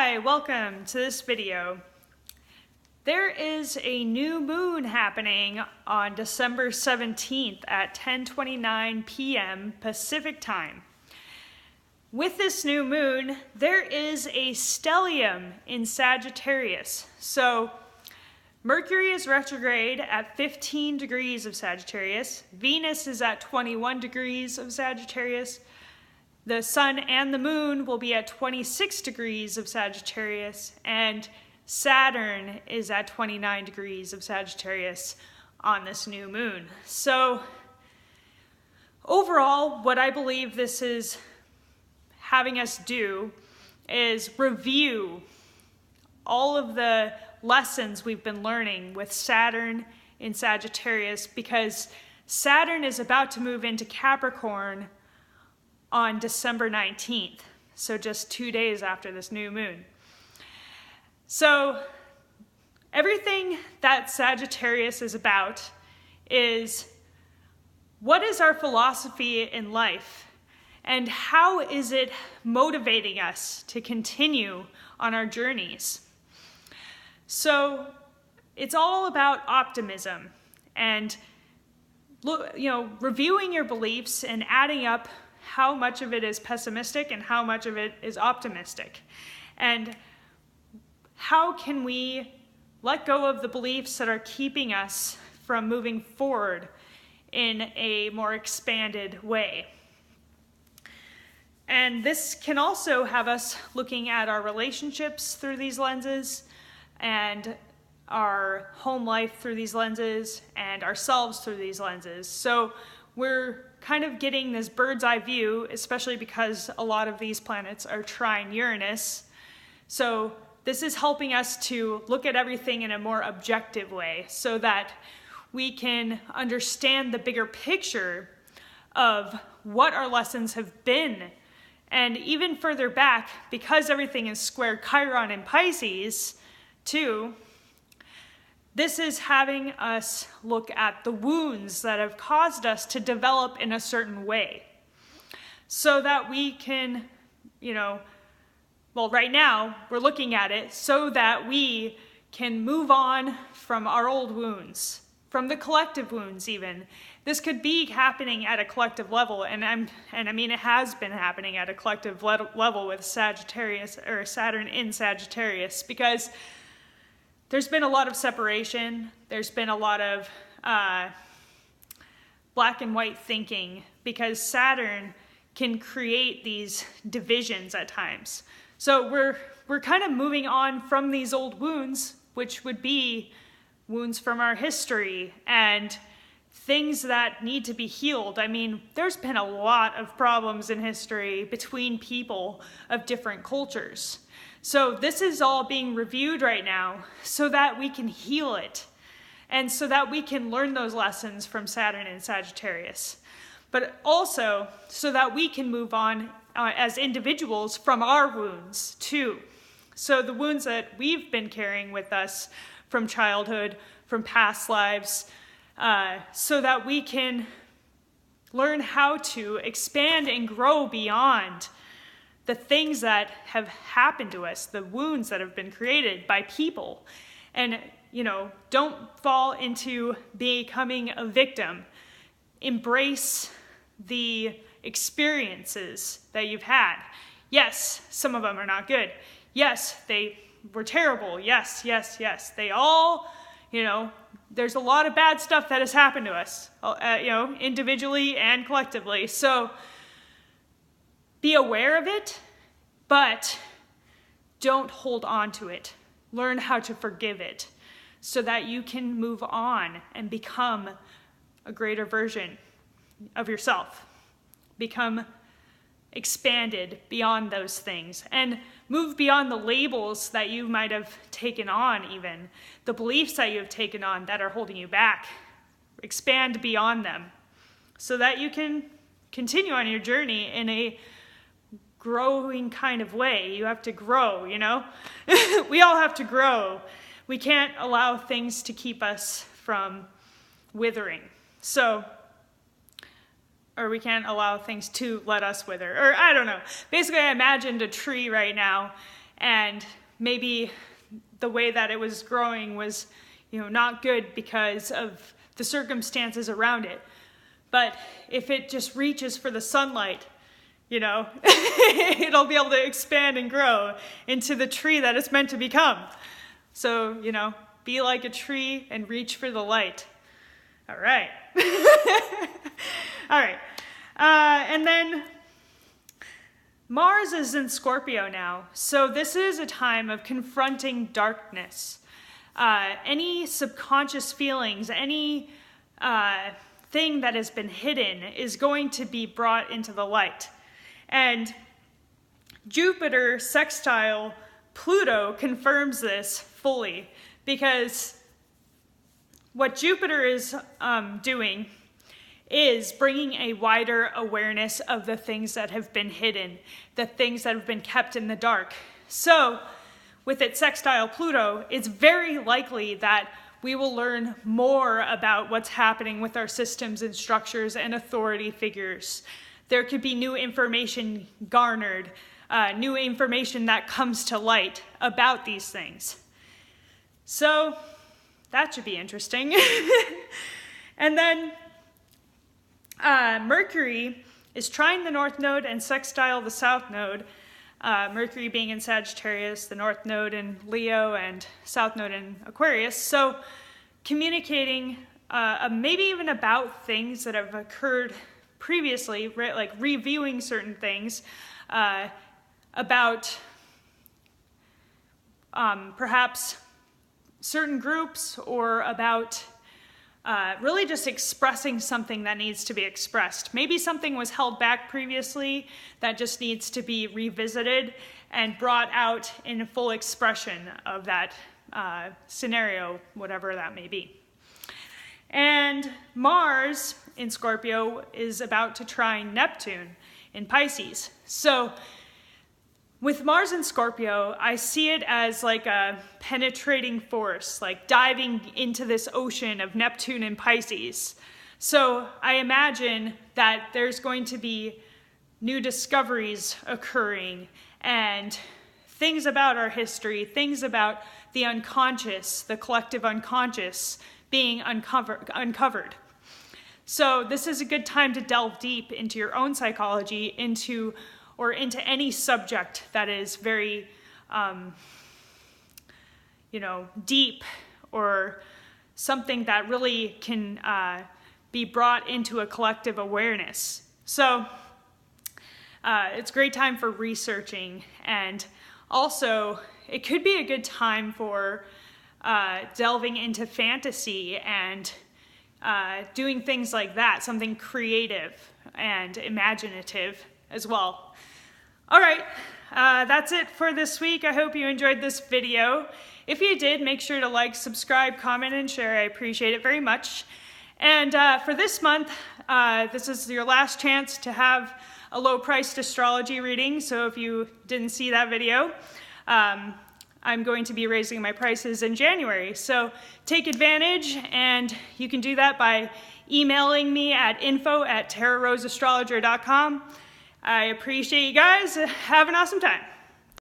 Hi, welcome to this video. There is a new moon happening on December 17th at 10:29 p.m. Pacific time. With this new moon, there is a stellium in Sagittarius. So Mercury is retrograde at 15 degrees of Sagittarius. Venus is at 21 degrees of Sagittarius. The sun and the moon will be at 26 degrees of Sagittarius, and Saturn is at 29 degrees of Sagittarius on this new moon. So overall, what I believe this is having us do is review all of the lessons we've been learning with Saturn in Sagittarius, because Saturn is about to move into Capricorn on December 19th, so just 2 days after this new moon. So everything that Sagittarius is about is, what is our philosophy in life, and how is it motivating us to continue on our journeys? So it's all about optimism and reviewing your beliefs and adding up how much of it is pessimistic and how much of it is optimistic. And how can we let go of the beliefs that are keeping us from moving forward in a more expanded way? And this can also have us looking at our relationships through these lenses, and our home life through these lenses, and ourselves through these lenses. So we're kind of getting this bird's eye view, especially because a lot of these planets are trine Uranus. So this is helping us to look at everything in a more objective way, so that we can understand the bigger picture of what our lessons have been. And even further back, because everything is square Chiron in Pisces too, this is having us look at the wounds that have caused us to develop in a certain way, so that we can, right now we're looking at it so that we can move on from our old wounds, from the collective wounds even. This could be happening at a collective level, and it has been happening at a collective level with Sagittarius, or Saturn in Sagittarius, because there's been a lot of separation. There's been a lot of black and white thinking, because Saturn can create these divisions at times. So we're kind of moving on from these old wounds, which would be wounds from our history and things that need to be healed. I mean, there's been a lot of problems in history between people of different cultures. So this is all being reviewed right now so that we can heal it, and so that we can learn those lessons from Saturn and Sagittarius, but also so that we can move on as individuals from our wounds too. So the wounds that we've been carrying with us from childhood, from past lives, so that we can learn how to expand and grow beyond the things that have happened to us, the wounds that have been created by people. And, don't fall into becoming a victim. Embrace the experiences that you've had. Yes, some of them are not good. Yes, they were terrible. Yes. They all, there's a lot of bad stuff that has happened to us, individually and collectively. So be aware of it, but don't hold on to it. Learn how to forgive it, so that you can move on and become a greater version of yourself. Become expanded beyond those things, and move beyond the labels that you might have taken on, even the beliefs that you have taken on that are holding you back. Expand beyond them, so that you can continue on your journey in a growing kind of way. You have to grow, we all have to grow. We can't allow things to keep us from withering. Or we can't allow things to let us wither. Or I don't know. Basically, I imagined a tree right now, and maybe the way that it was growing was, not good because of the circumstances around it. But if it just reaches for the sunlight, it'll be able to expand and grow into the tree that it's meant to become. So, be like a tree and reach for the light. All right. All right. And then Mars is in Scorpio now. So this is a time of confronting darkness. Any subconscious feelings, any thing that has been hidden is going to be brought into the light. And Jupiter sextile Pluto confirms this fully, because what Jupiter is doing is bringing a wider awareness of the things that have been hidden, the things that have been kept in the dark. So with its sextile Pluto, it's very likely that we will learn more about what's happening with our systems and structures and authority figures. There could be new information garnered, new information that comes to light about these things. So that should be interesting. And then Mercury is trine the North Node and sextile the South Node. Mercury being in Sagittarius, the North Node in Leo, and South Node in Aquarius. So communicating maybe even about things that have occurred previously, right? Like reviewing certain things about perhaps certain groups, or about really just expressing something that needs to be expressed. Maybe something was held back previously that just needs to be revisited and brought out in full expression of that scenario, whatever that may be. And Mars in Scorpio is about to trine Neptune in Pisces. So with Mars in Scorpio, I see it as like a penetrating force, like diving into this ocean of Neptune and Pisces. So I imagine that there's going to be new discoveries occurring and things about our history, things about the unconscious, the collective unconscious being uncovered. So this is a good time to delve deep into your own psychology, into any subject that is very, deep, or something that really can be brought into a collective awareness. So it's a great time for researching, and also it could be a good time for delving into fantasy and doing things like that, something creative and imaginative as well. All right, that's it for this week. I hope you enjoyed this video. If you did, make sure to like, subscribe, comment, and share. I appreciate it very much. And for this month, this is your last chance to have a low-priced astrology reading. So if you didn't see that video, I'm going to be raising my prices in January. So take advantage, and you can do that by emailing me at info@tarotroseastrologer.com. I appreciate you guys. Have an awesome time.